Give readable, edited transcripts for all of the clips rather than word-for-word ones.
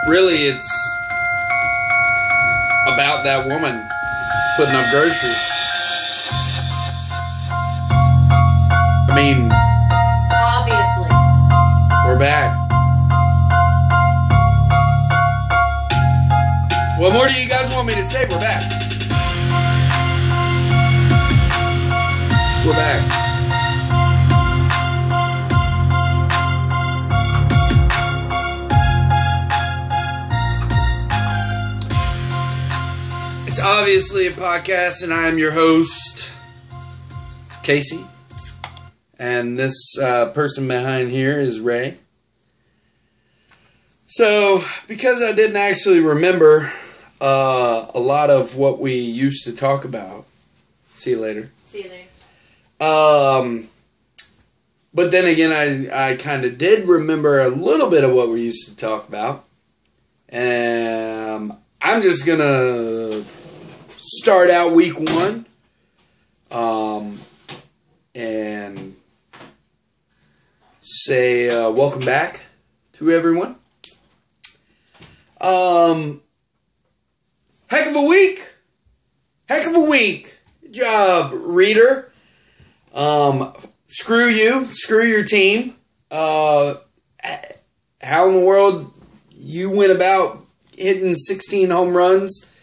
really it's about that woman putting up groceries. I mean, obviously. We're back. What more do you guys want me to say? We're back. We're back. It's obviously a podcast, and I am your host, Casey. And this person behind here is Ray. So, because I didn't actually remember a lot of what we used to talk about. See you later. See you later. But then again, I kind of did remember a little bit of what we used to talk about. And I'm just going to start out week 1. And say welcome back to everyone. Heck of a week. Heck of a week. Good job, reader. Screw you. Screw your team. How in the world you went about hitting 16 home runs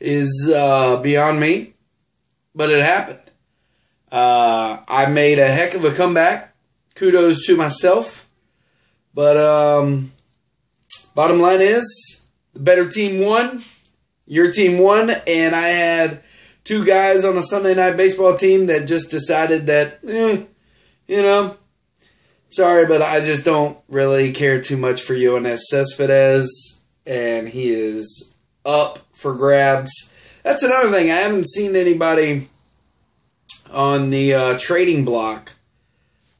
is beyond me. But it happened. I made a heck of a comeback. Kudos to myself. But bottom line is, the better team won. Your team won. And I had 2 guys on a Sunday night baseball team that just decided that, sorry, but I just don't really care too much for Yoenis Cespedes. And he is up for grabs. That's another thing. I haven't seen anybody on the trading block.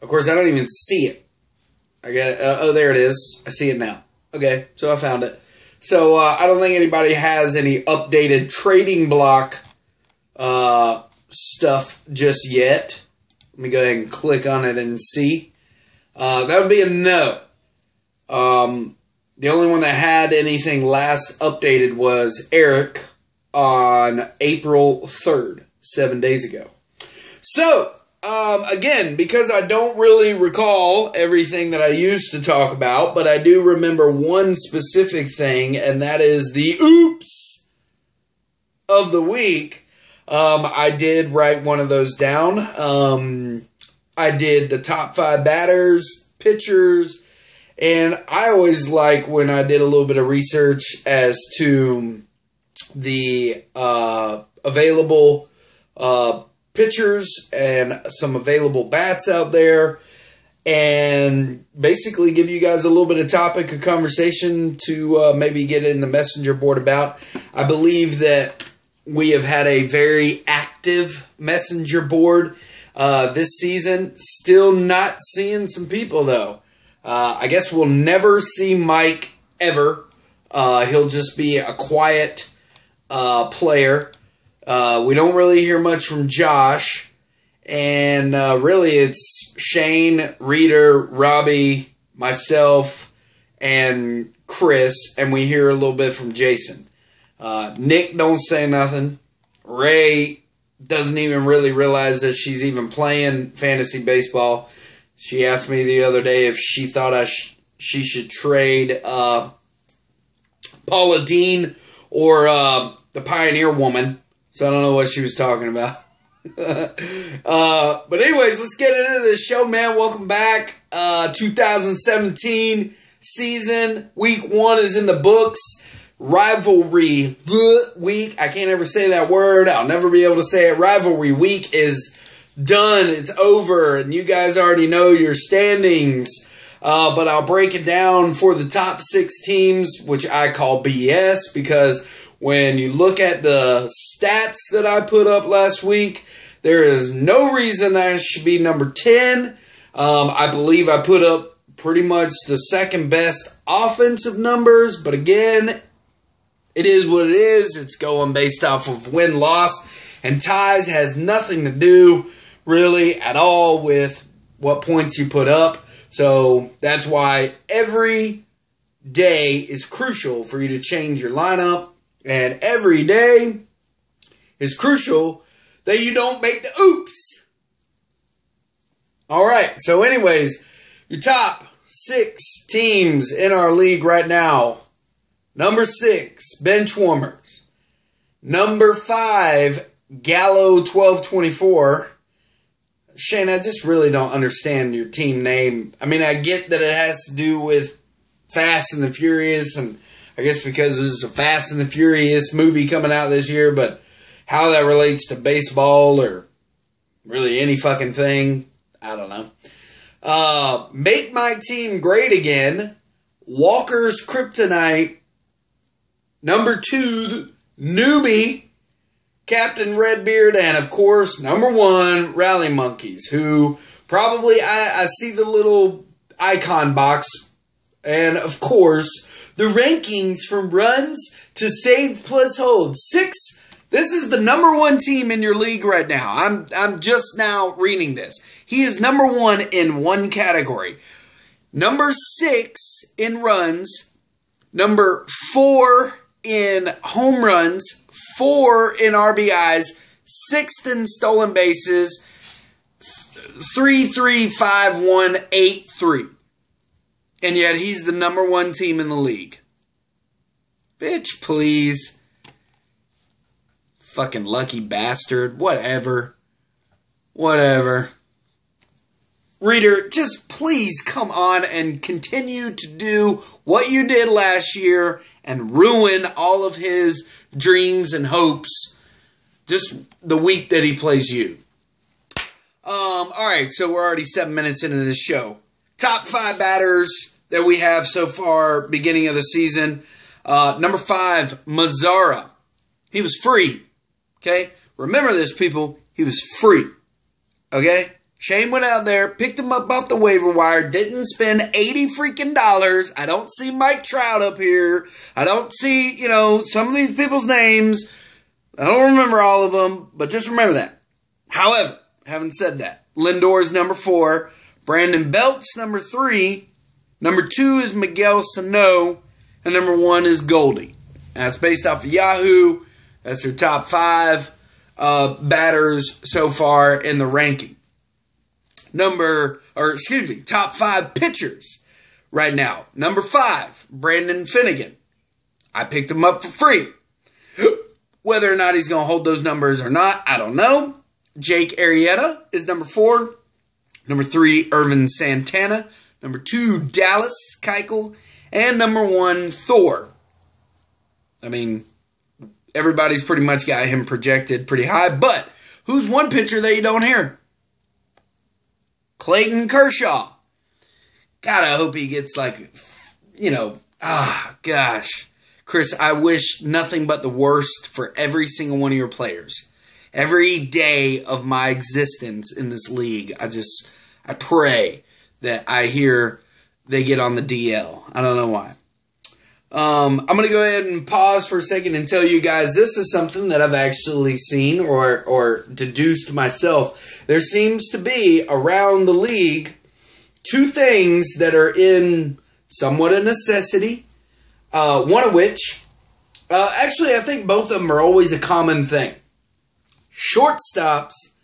Of course, I don't even see it. I got there it is. I see it now. Okay, so I found it. So I don't think anybody has any updated trading block stuff just yet. Let me go ahead and click on it and see. That would be a no. The only one that had anything last updated was Eric on April 3rd, 7 days ago. So, again, because I don't really recall everything that I used to talk about, but I do remember one specific thing, and that is the oops of the week. I did write one of those down. I did the top 5 batters, pitchers, and I always like when I did a little bit of research as to the available pitchers and some available bats out there, and basically give you guys a little bit of topic of conversation to maybe get in the messenger board about. I believe that we have had a very active messenger board this season. Still not seeing some people, though. I guess we'll never see Mike ever. He'll just be a quiet player. We don't really hear much from Josh. And really it's Shane, Reader, Robbie, myself, and Chris. And we hear a little bit from Jason. Nick don't say nothing. Ray doesn't even really realize that she's even playing fantasy baseball. She asked me the other day if she thought she should trade Paula Dean or the Pioneer Woman. So I don't know what she was talking about. But anyways, let's get into this show, man. Welcome back. 2017 season. Week 1 is in the books. Rivalry week. I can't ever say that word. I'll never be able to say it. Rivalry week is done. It's over. And you guys already know your standings. But I'll break it down for the top 6 teams, which I call BS, because when you look at the stats that I put up last week, there is no reason I should be number 10. I believe I put up pretty much the second best offensive numbers, but again, it is what it is. It's going based off of win-loss, and ties has nothing to do really at all with what points you put up. So that's why every day is crucial for you to change your lineup, and every day is crucial that you don't make the oops. All right, so anyways, your top 6 teams in our league right now. Number 6, Bench Warmers. Number 5, Gallo 1224. Shane, I just really don't understand your team name. I mean, I get that it has to do with Fast and the Furious, and I guess because there's a Fast and the Furious movie coming out this year, but how that relates to baseball or really any fucking thing, I don't know. Make my team great again. Walker's Kryptonite. Number 2, Newbie, Captain Redbeard, and of course, number 1, Rally Monkeys, who probably, I see the little icon box, and of course, the rankings from runs to save plus hold. 6, this is the number 1 team in your league right now. I'm just now reading this. He is number 1 in one category. Number 6 in runs. Number 4 in home runs, 4 in RBIs, 6th in stolen bases, 3-3-5-1-8-3. And yet he's the number 1 team in the league. Bitch, please. Fucking lucky bastard. Whatever. Whatever. Reader, just please come on and continue to do what you did last year and ruin all of his dreams and hopes just the week that he plays you. Alright, so we're already 7 minutes into this show. Top 5 batters that we have so far beginning of the season. Number 5, Mazara. He was free. Okay? Remember this, people. He was free. Okay? Shane went out there, picked him up off the waiver wire, didn't spend $80 freaking dollars. I don't see Mike Trout up here. I don't see, some of these people's names. I don't remember all of them, but just remember that. However, having said that, Lindor is number 4. Brandon Belt's number 3. Number 2 is Miguel Sano. And number 1 is Goldie. That's based off of Yahoo. That's their top 5 batters so far in the ranking. Top 5 pitchers right now. Number 5, Brandon Finnegan. I picked him up for free. Whether or not he's going to hold those numbers or not, I don't know. Jake Arrieta is number 4. Number 3, Irvin Santana. Number 2, Dallas Keuchel. And number 1, Thor. I mean, everybody's pretty much got him projected pretty high. But who's one pitcher that you don't hear? Clayton Kershaw. God, I hope he gets gosh. Chris, I wish nothing but the worst for every single one of your players. Every day of my existence in this league, I pray that I hear they get on the DL. I don't know why. I'm going to go ahead and pause for a second and tell you guys this is something that I've actually seen or deduced myself. There seems to be around the league 2 things that are in somewhat a necessity. One of which, actually I think both of them are always a common thing. Shortstops,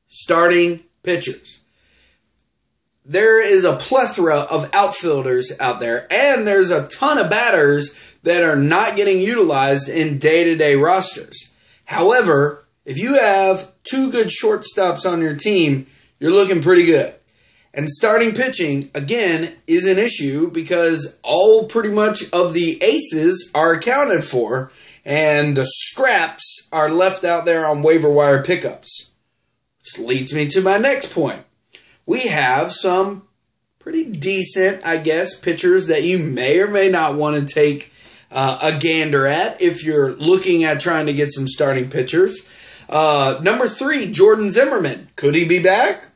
starting pitchers. There is a plethora of outfielders out there, and there's a ton of batters that are not getting utilized in day-to-day rosters. However, if you have 2 good shortstops on your team, you're looking pretty good. And starting pitching, again, is an issue because all pretty much of the aces are accounted for, and the scraps are left out there on waiver wire pickups. Which leads me to my next point. We have some pretty decent, I guess, pitchers that you may or may not want to take a gander at if you're looking at trying to get some starting pitchers. Number 3, Jordan Zimmerman. Could he be back?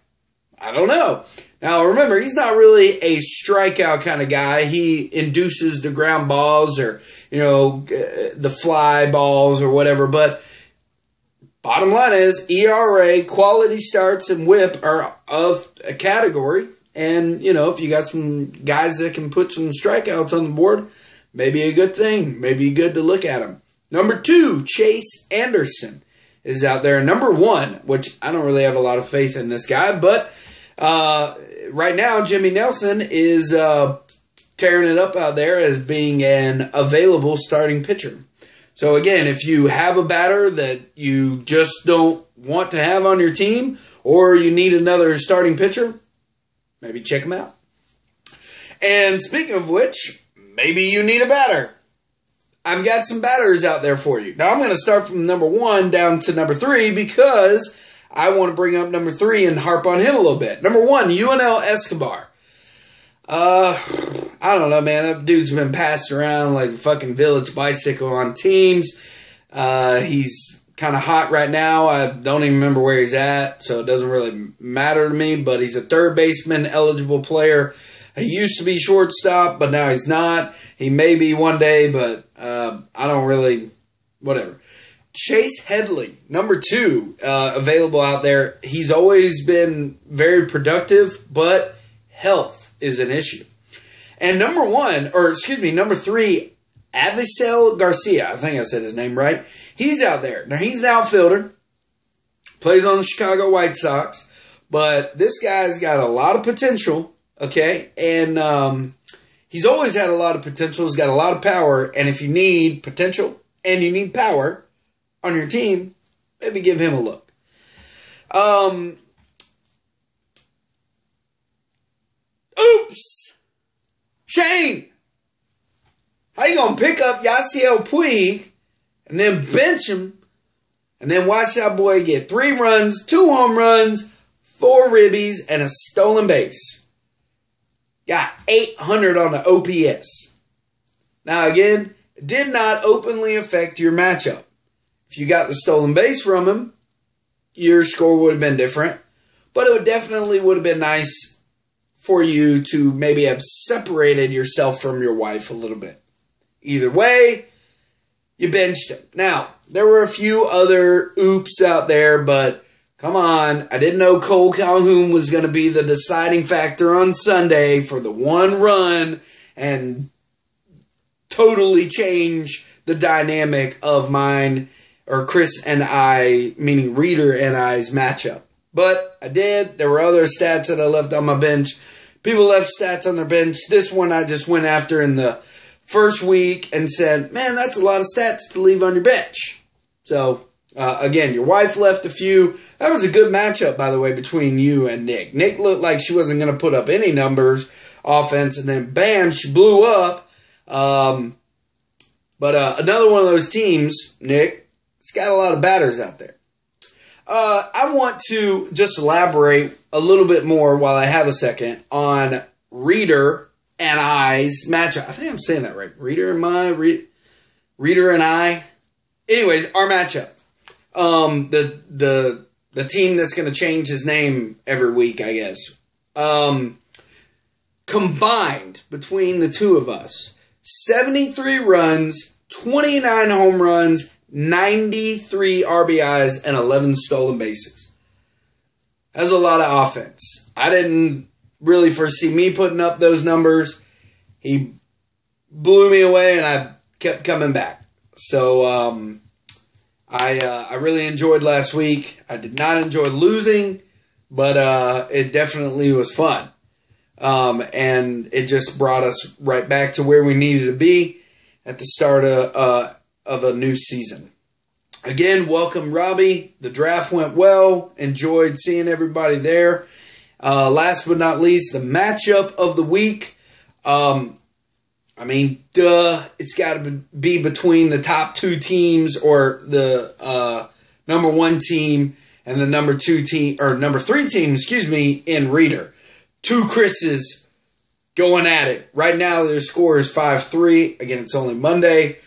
I don't know. Now, remember, he's not really a strikeout kind of guy. He induces the ground balls or, the fly balls or whatever, but bottom line is, ERA, quality starts, and whip are of a category, And, if you got some guys that can put some strikeouts on the board, maybe a good thing. Maybe good to look at them. Number 2, Chase Anderson is out there. Number 1, which I don't really have a lot of faith in this guy, but right now Jimmy Nelson is tearing it up out there as being an available starting pitcher. So again, if you have a batter that you just don't want to have on your team, or you need another starting pitcher, maybe check him out. And speaking of which, maybe you need a batter. I've got some batters out there for you. Now I'm going to start from number 1 down to number 3 because I want to bring up number 3 and harp on him a little bit. Number 1, UNL Escobar. I don't know, man. That dude's been passed around like the fucking village bicycle on teams. He's kind of hot right now. I don't even remember where he's at, so it doesn't really matter to me. But he's a third baseman eligible player. He used to be shortstop, but now he's not. He may be one day, but I don't really, whatever. Chase Headley, number 2, available out there. He's always been very productive, but health is an issue. And number 3, Avisel Garcia. I think I said his name right. He's out there. Now, he's an outfielder. Plays on the Chicago White Sox. But this guy's got a lot of potential, okay? And he's always had a lot of potential. He's got a lot of power. And if you need potential and you need power on your team, maybe give him a look. Oops! Shane! How you gonna pick up Yasiel Puig and then bench him and then watch that boy get 3 runs, 2 home runs, 4 ribbies, and a stolen base? Got 800 on the OPS. Now again, it did not openly affect your matchup. If you got the stolen base from him, your score would have been different. But it definitely would have been nice for you to maybe have separated yourself from your wife a little bit. Either way, you benched him. Now, there were a few other oops out there, but come on. I didn't know Cole Calhoun was going to be the deciding factor on Sunday for the 1 run and totally change the dynamic of mine, or Chris and I, meaning Reader and I's matchup. But I did. There were other stats that I left on my bench. People left stats on their bench. This one I just went after in the first week and said, man, that's a lot of stats to leave on your bench. So, again, your wife left a few. That was a good matchup, by the way, between you and Nick. Nick looked like she wasn't going to put up any numbers, offense, and then, bam, she blew up. But another one of those teams, Nick, it's got a lot of batters out there. I want to just elaborate a little bit more while I have a second on Reader and I's matchup. I think I'm saying that right. Reader and I. Anyways, our matchup. The team that's going to change his name every week, I guess. Combined between the two of us, 73 runs, 29 home runs, 93 RBIs, and 11 stolen bases. That's a lot of offense. I didn't really foresee me putting up those numbers. He blew me away, and I kept coming back. So I really enjoyed last week. I did not enjoy losing, but it definitely was fun. And it just brought us right back to where we needed to be at the start of a new season. Again, welcome, Robbie. The draft went well. Enjoyed seeing everybody there. Last but not least, the matchup of the week. It's got to be between the top 2 teams, or the number 1 team and the number 2 team, or number 3 team, in Reader. 2 Chris's going at it. Right now, their score is 5-3. Again, it's only Monday.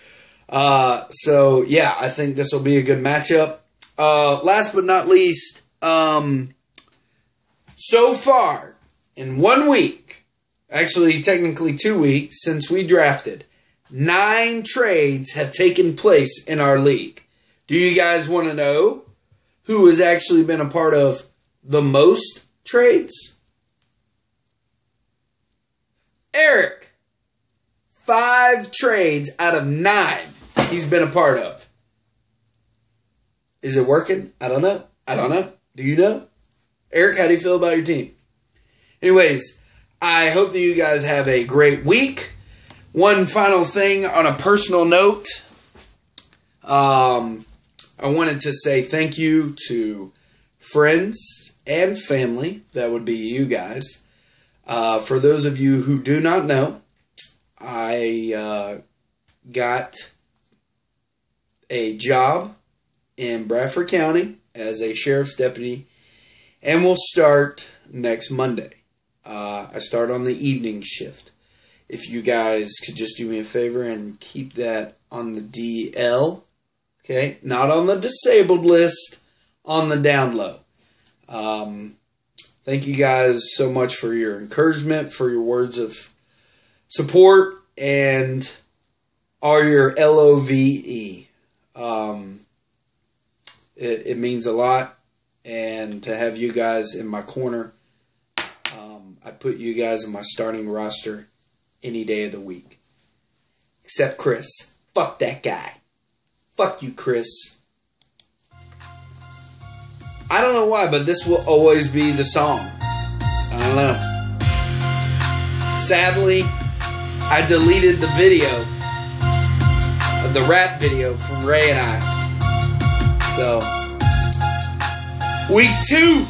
So, yeah, I think this will be a good matchup. Last but not least, so far, in 1 week, actually technically 2 weeks since we drafted, 9 trades have taken place in our league. Do you guys want to know who has actually been a part of the most trades? 5 trades out of 9 he's been a part of. Is it working? I don't know. Do you know? Eric, how do you feel about your team? Anyways, I hope that you guys have a great week. One final thing on a personal note. I wanted to say thank you to friends and family. That would be you guys. For those of you who do not know, I got a job in Bradford County as a sheriff's deputy, and will start next Monday. I start on the evening shift. If you guys could just do me a favor and keep that on the DL, okay? Not on the disabled list, on the down low. Thank you guys so much for your encouragement, for your words of support, and are your LOVE. It means a lot, and to have you guys in my corner, I'd put you guys in my starting roster any day of the week. Except Chris. Fuck that guy. Fuck you, Chris. I don't know why, but this will always be the song. I don't know. Sadly, I deleted the video, the rap video from Ray and I. So, week 2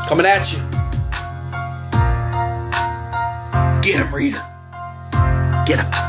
coming at you. Get him, Reader. Get him.